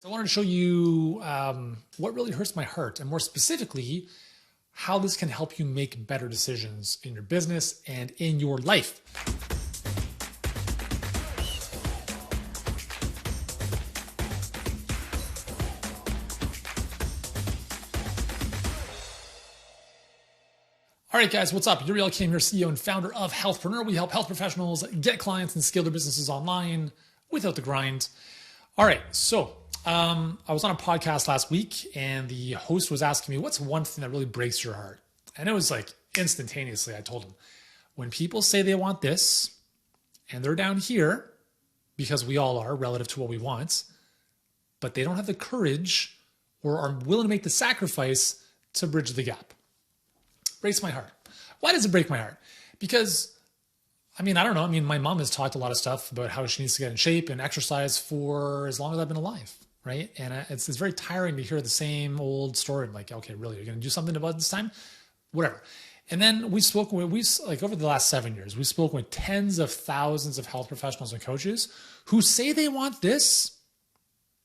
So I wanted to show you what really hurts my heart, and more specifically, how this can help you make better decisions in your business and in your life. All right, guys, what's up? Uriel Kim here, CEO and founder of Healthpreneur. We help health professionals get clients and scale their businesses online without the grind. All right, so I was on a podcast last week and the host was asking me, what's one thing that really breaks your heart? And it was like instantaneously, I told him, when people say they want this and they're down here, because we all are relative to what we want, but they don't have the courage or are willing to make the sacrifice to bridge the gap. Breaks my heart. Why does it break my heart? Because, I don't know. My mom has talked a lot of stuff about how she needs to get in shape and exercise for as long as I've been alive, right? And it's very tiring to hear the same old story. I'm like, okay, really, you're going to do something about this time? Whatever. And then over the last 7 years, we've spoken with tens of thousands of health professionals and coaches who say they want this.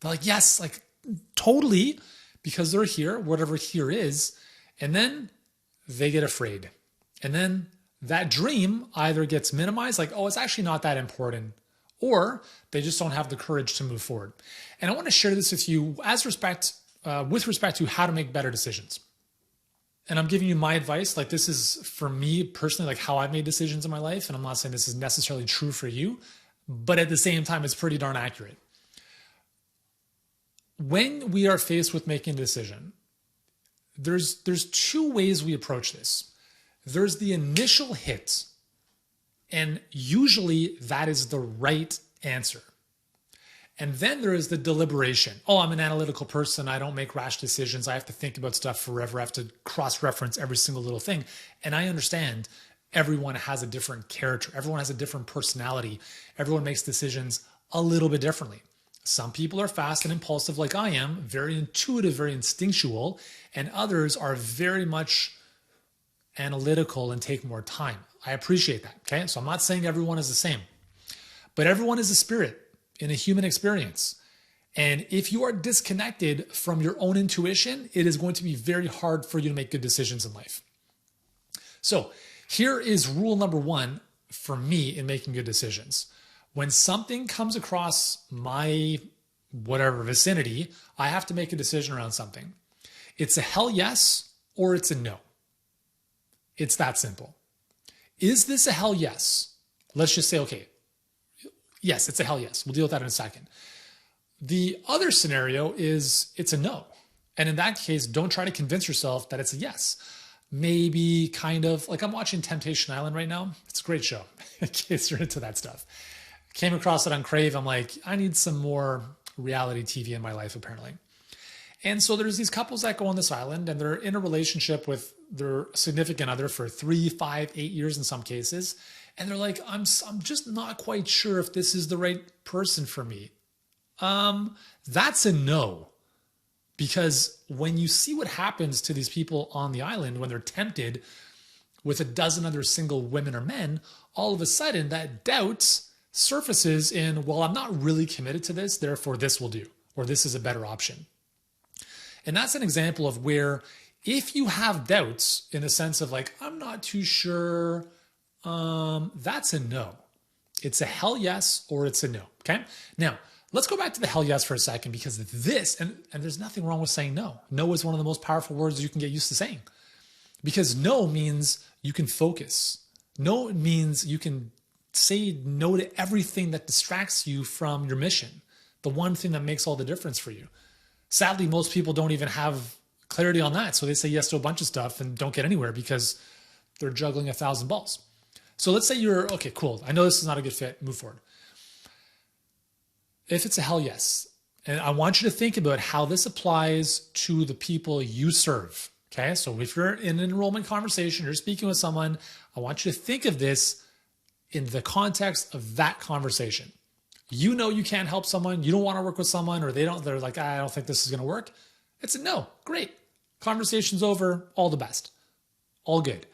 They're like, yes, like totally, because they're here, whatever here is. And then they get afraid. And then that dream either gets minimized, like, oh, it's actually not that important, or they just don't have the courage to move forward. And I want to share this with you with respect to how to make better decisions. And I'm giving you my advice. Like, this is for me personally, like how I've made decisions in my life. And I'm not saying this is necessarily true for you, but at the same time, it's pretty darn accurate. When we are faced with making a decision, there's two ways we approach this. There's the initial hit, and usually that is the right answer. And then there is the deliberation. Oh, I'm an analytical person. I don't make rash decisions. I have to think about stuff forever. I have to cross-reference every single little thing. And I understand everyone has a different character. Everyone has a different personality. Everyone makes decisions a little bit differently. Some people are fast and impulsive like I am, very intuitive, very instinctual, and others are very much analytical and take more time. I appreciate that, okay? So I'm not saying everyone is the same, but everyone is a spirit in a human experience. And if you are disconnected from your own intuition, it is going to be very hard for you to make good decisions in life. So here is rule number one for me in making good decisions. When something comes across my whatever vicinity, I have to make a decision around something. It's a hell yes or it's a no. It's that simple. Is this a hell yes? Let's just say, okay, yes, it's a hell yes. We'll deal with that in a second. The other scenario is it's a no. And in that case, don't try to convince yourself that it's a yes. Maybe kind of like I'm watching Temptation Island right now. It's a great show in case you're into that stuff. Came across it on Crave. I'm like, I need some more reality TV in my life, apparently. And so there's these couples that go on this island and they're in a relationship with their significant other for 3, 5, 8 years in some cases. And they're like, I'm just not quite sure if this is the right person for me. That's a no. Because when you see what happens to these people on the island when they're tempted with a dozen other single women or men, all of a sudden that doubt surfaces in, well, I'm not really committed to this, therefore this will do, or this is a better option. And that's an example of where if you have doubts in the sense of like, I'm not too sure, that's a no. It's a hell yes or it's a no, okay? Now, let's go back to the hell yes for a second because this, and there's nothing wrong with saying no. No is one of the most powerful words you can get used to saying because no means you can focus. No means you can say no to everything that distracts you from your mission, the one thing that makes all the difference for you. Sadly, most people don't even have clarity on that. So they say yes to a bunch of stuff and don't get anywhere because they're juggling 1,000 balls. So let's say you're, okay, cool. I know this is not a good fit. Move forward. If it's a hell yes, and I want you to think about how this applies to the people you serve. Okay. So if you're in an enrollment conversation, you're speaking with someone, I want you to think of this in the context of that conversation. You know you can't help someone, you don't want to work with someone, or they're like, I don't think this is going to work. It's a no. Great. Conversation's over. All the best. All good.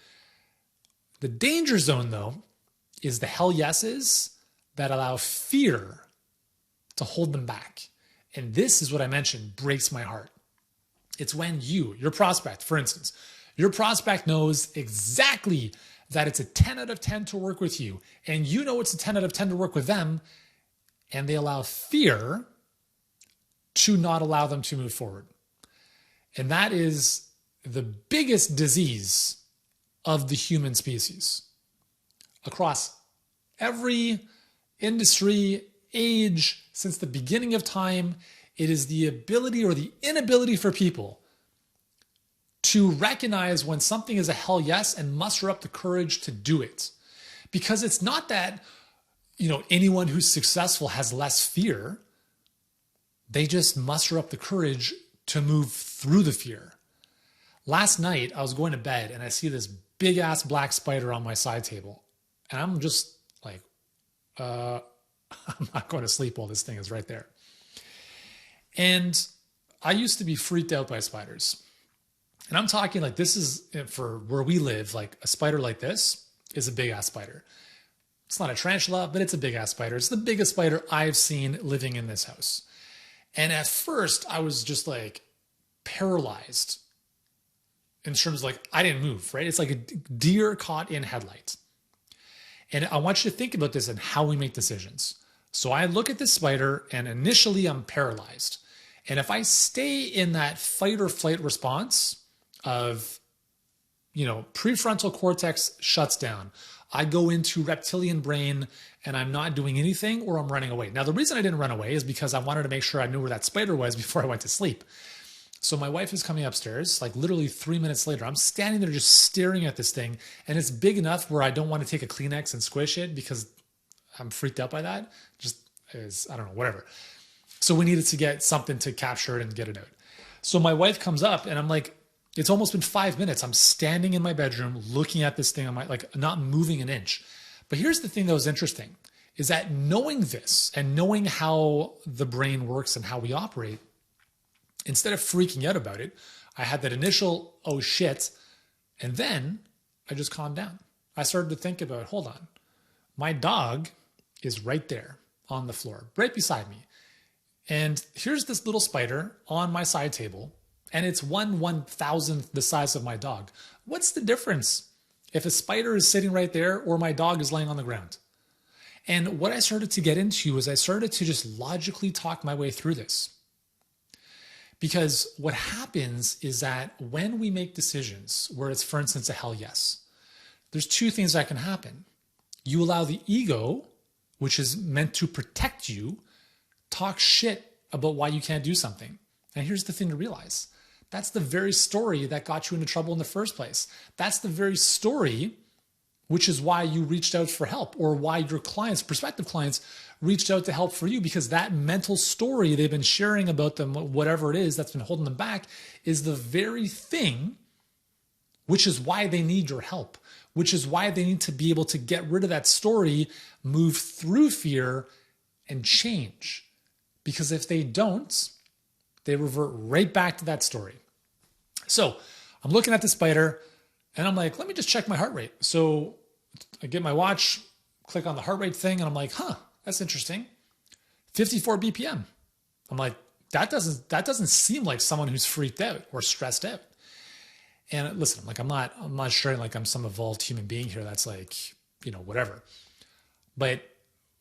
The danger zone, though, is the hell yeses that allow fear to hold them back. And this is what I mentioned breaks my heart. It's when your prospect, for instance, your prospect knows exactly that it's a 10 out of 10 to work with you, and you know it's a 10 out of 10 to work with them, and they allow fear to not allow them to move forward. And that is the biggest disease of the human species. Across every industry, age, since the beginning of time, it is the ability or the inability for people to recognize when something is a hell yes and muster up the courage to do it. Because it's not that, anyone who's successful has less fear. They just muster up the courage to move through the fear. Last night, I was going to bed and I see this big ass black spider on my side table. And I'm just like, I'm not going to sleep while this thing is right there. And I used to be freaked out by spiders. And I'm talking like this is for where we live, like a spider like this is a big ass spider. It's not a tarantula, but it's a big ass spider. It's the biggest spider I've seen living in this house. And at first I was just like paralyzed in terms of like, I didn't move, right? It's like a deer caught in headlights. And I want you to think about this and how we make decisions. So I look at this spider and initially I'm paralyzed. And if I stay in that fight or flight response of, prefrontal cortex shuts down, I go into reptilian brain and I'm not doing anything or I'm running away. Now, the reason I didn't run away is because I wanted to make sure I knew where that spider was before I went to sleep. So my wife is coming upstairs, like literally 3 minutes later. I'm standing there just staring at this thing, and it's big enough where I don't want to take a Kleenex and squish it because I'm freaked out by that. I don't know, whatever. So we needed to get something to capture it and get it out. So my wife comes up and I'm like, it's almost been 5 minutes. I'm standing in my bedroom looking at this thing. I'm like not moving an inch. But here's the thing that was interesting is that knowing this and knowing how the brain works and how we operate, instead of freaking out about it, I had that initial, oh shit. And then I just calmed down. I started to think about, hold on, my dog is right there on the floor, right beside me. And here's this little spider on my side table, and it's 1/1000th the size of my dog. What's the difference if a spider is sitting right there or my dog is laying on the ground? And what I started to get into is I started to just logically talk my way through this. Because what happens is that when we make decisions where it's, for instance, a hell yes, there's two things that can happen. You allow the ego, which is meant to protect you, talk shit about why you can't do something. And here's the thing to realize. That's the very story that got you into trouble in the first place. That's the very story, which is why you reached out for help, or why your clients, prospective clients, reached out to help for you, because that mental story they've been sharing about them, whatever it is that's been holding them back, is the very thing which is why they need your help, which is why they need to be able to get rid of that story, move through fear, and change. Because if they don't, they revert right back to that story. So I'm looking at the spider and I'm like, let me just check my heart rate. So I get my watch, click on the heart rate thing, and I'm like, that's interesting. 54 BPM. I'm like, that doesn't seem like someone who's freaked out or stressed out. And listen, I'm not sure like I'm some evolved human being here that's like, whatever. But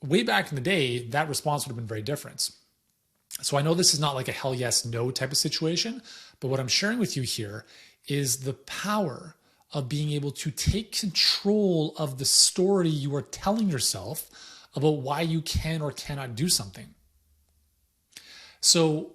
way back in the day, that response would have been very different. So I know this is not like a hell yes, no type of situation, but what I'm sharing with you here is the power of being able to take control of the story you are telling yourself about why you can or cannot do something. So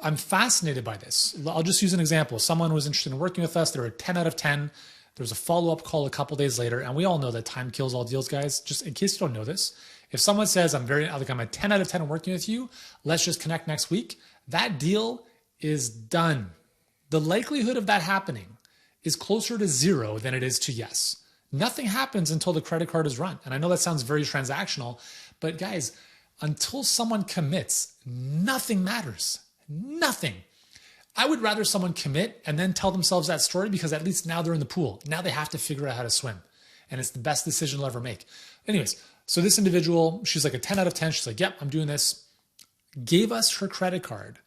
I'm fascinated by this. I'll just use an example. Someone was interested in working with us. They were a 10 out of 10. There was a follow-up call a couple days later, and we all know that time kills all deals, guys. Just in case you don't know this, if someone says, I'm a 10 out of 10 working with you, let's just connect next week, that deal is done. The likelihood of that happening is closer to 0 than it is to yes. Nothing happens until the credit card is run. And I know that sounds very transactional, but guys, until someone commits, nothing matters. Nothing. I would rather someone commit and then tell themselves that story, because at least now they're in the pool. Now they have to figure out how to swim. And it's the best decision they'll ever make. Anyways, so this individual, she's like a 10 out of 10. She's like, yep, I'm doing this. gave us her credit card,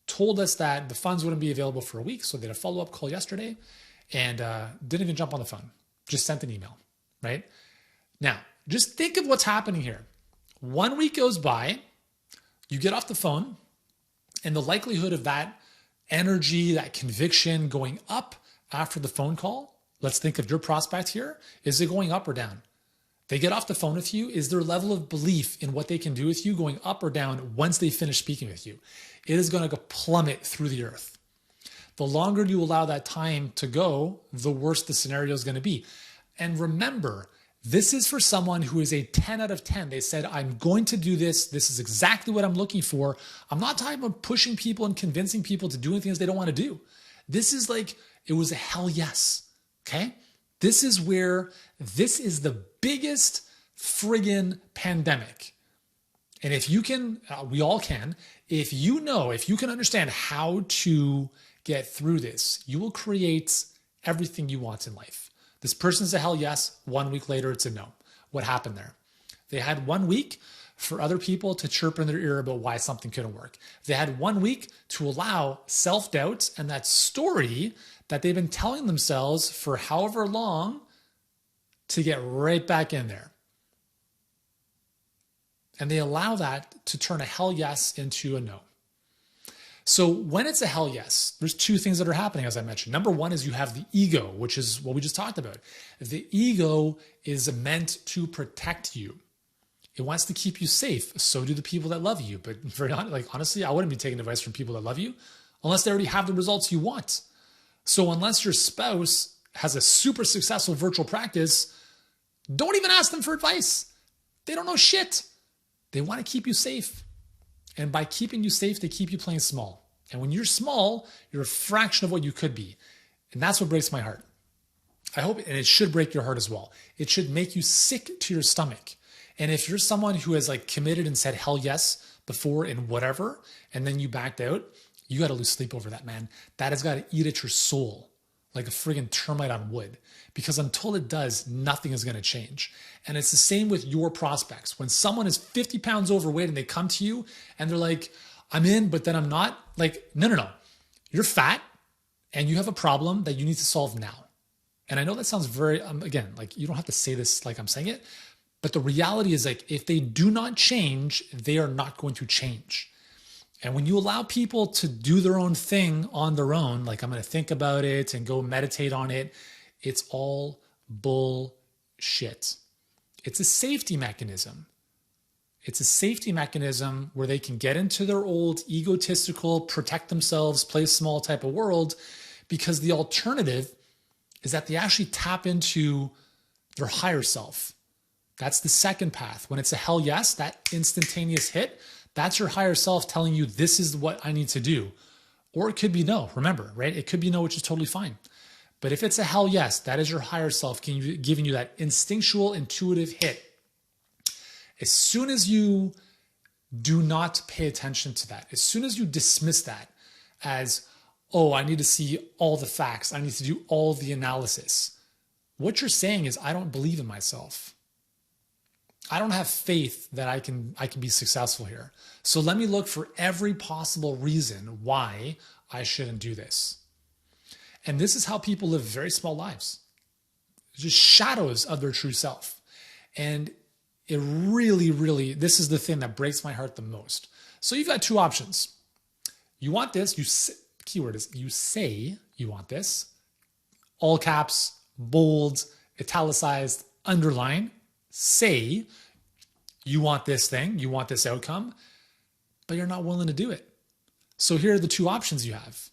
told us that the funds wouldn't be available for a week. So they had a follow-up call yesterday and didn't even jump on the phone, just sent an email, right? Now, just think of what's happening here. 1 week goes by, you get off the phone, and the likelihood of that energy, that conviction going up after the phone call, let's think of your prospect here, is it going up or down? They get off the phone with you, is their level of belief in what they can do with you going up or down once they finish speaking with you? It is going to plummet through the earth. The longer you allow that time to go, the worse the scenario is going to be. And remember, this is for someone who is a 10 out of 10. They said, I'm going to do this. This is exactly what I'm looking for. I'm not talking about pushing people and convincing people to doing things they don't want to do. This is like, it was a hell yes. Okay. This is the biggest friggin' pandemic. And if you can, we all can, if you can understand how to get through this, you will create everything you want in life. This person's a hell yes. 1 week later, it's a no. What happened there? They had 1 week for other people to chirp in their ear about why something couldn't work. They had 1 week to allow self-doubt and that story that they've been telling themselves for however long to get right back in there. And they allow that to turn a hell yes into a no. So when it's a hell yes, there's two things that are happening, as I mentioned. Number one is you have the ego, which is what we just talked about. The ego is meant to protect you. It wants to keep you safe. So do the people that love you. But honestly, I wouldn't be taking advice from people that love you unless they already have the results you want. So unless your spouse has a super successful virtual practice, don't even ask them for advice. They don't know shit. They want to keep you safe. And by keeping you safe, they keep you playing small. And when you're small, you're a fraction of what you could be. And that's what breaks my heart. I hope, and it should break your heart as well. It should make you sick to your stomach. And if you're someone who has committed and said hell yes before in whatever, and then you backed out, you got to lose sleep over that, man. That has got to eat at your soul like a friggin' termite on wood. Because until it does, nothing is going to change. And it's the same with your prospects. When someone is 50 pounds overweight and they come to you and they're like, I'm in, but then I'm not. No. You're fat and you have a problem that you need to solve now. And I know that sounds very, again, you don't have to say this like I'm saying it, but the reality is if they do not change, they are not going to change. And when you allow people to do their own thing on their own, I'm going to think about it and go meditate on it, it's all bullshit. It's a safety mechanism. It's a safety mechanism where they can get into their old egotistical, protect themselves, play small type of world, because the alternative is that they actually tap into their higher self. That's the second path. When it's a hell yes, that instantaneous hit, that's your higher self telling you this is what I need to do. Or it could be no, remember, right? It could be no, which is totally fine. But if it's a hell yes, that is your higher self giving you that instinctual, intuitive hit. As soon as you do not pay attention to that, as soon as you dismiss that as, oh, I need to see all the facts, I need to do all the analysis, what you're saying is, I don't believe in myself. I don't have faith that I can be successful here. So let me look for every possible reason why I shouldn't do this. And this is how people live very small lives. Just shadows of their true self. And it really, this is the thing that breaks my heart the most. So you've got two options. You want this, keyword is you say you want this, all caps, bold, italicized, underline, say you want this thing, you want this outcome, but you're not willing to do it. So here are the two options you have.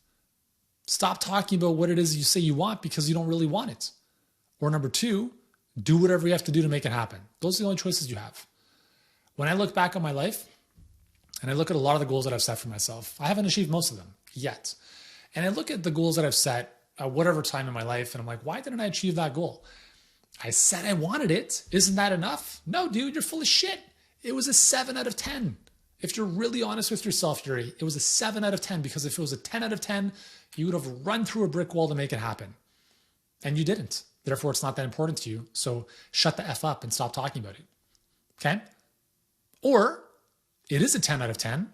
Stop talking about what it is you say you want because you don't really want it. Or number two, do whatever you have to do to make it happen. Those are the only choices you have. When I look back on my life and I look at a lot of the goals that I've set for myself, I haven't achieved most of them yet. And I look at the goals that I've set at whatever time in my life and I'm like, why didn't I achieve that goal? I said I wanted it. Isn't that enough? No, dude, you're full of shit. It was a 7 out of 10. If you're really honest with yourself, Yuri, it was a 7 out of 10 because if it was a 10 out of 10, you would have run through a brick wall to make it happen. And you didn't. Therefore, it's not that important to you. So shut the F up and stop talking about it. Okay? Or it is a 10 out of 10,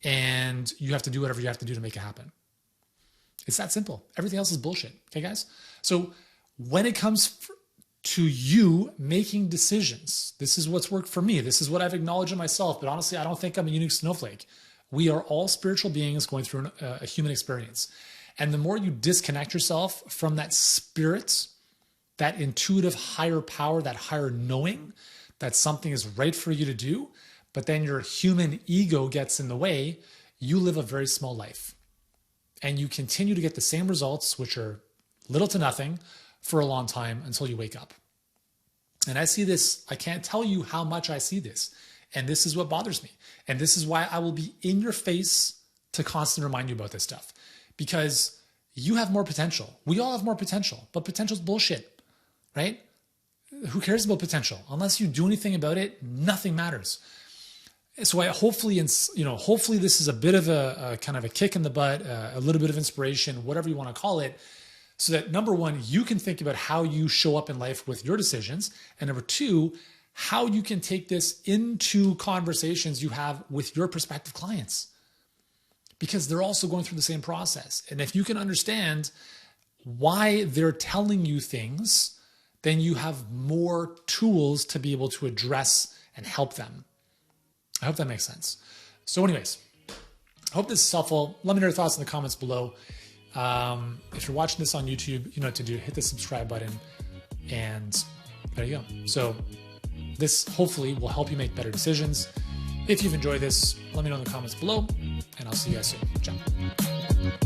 and you have to do whatever you have to do to make it happen. It's that simple. Everything else is bullshit. Okay, guys? So when it comes to you making decisions, this is what's worked for me. This is what I've acknowledged in myself. But honestly, I don't think I'm a unique snowflake. We are all spiritual beings going through a human experience. And the more you disconnect yourself from that spirit, that intuitive higher power, that higher knowing that something is right for you to do, but then your human ego gets in the way, you live a very small life. And you continue to get the same results, which are little to nothing, for a long time until you wake up. And I see this, I can't tell you how much I see this. And this is what bothers me. And this is why I will be in your face to constantly remind you about this stuff. Because you have more potential. We all have more potential, but potential is bullshit, right? Who cares about potential? Unless you do anything about it, nothing matters. So hopefully this is a bit of a kind of a kick in the butt, a little bit of inspiration, whatever you want to call it, so that number one, you can think about how you show up in life with your decisions. And number two, how you can take this into conversations you have with your prospective clients, because they're also going through the same process. And if you can understand why they're telling you things, then you have more tools to be able to address and help them. I hope that makes sense. So anyways, I hope this is helpful. Let me know your thoughts in the comments below. If you're watching this on YouTube, you know what to do. Hit the subscribe button, and there you go. So this hopefully will help you make better decisions. If you've enjoyed this, let me know in the comments below, and I'll see you guys soon. Ciao.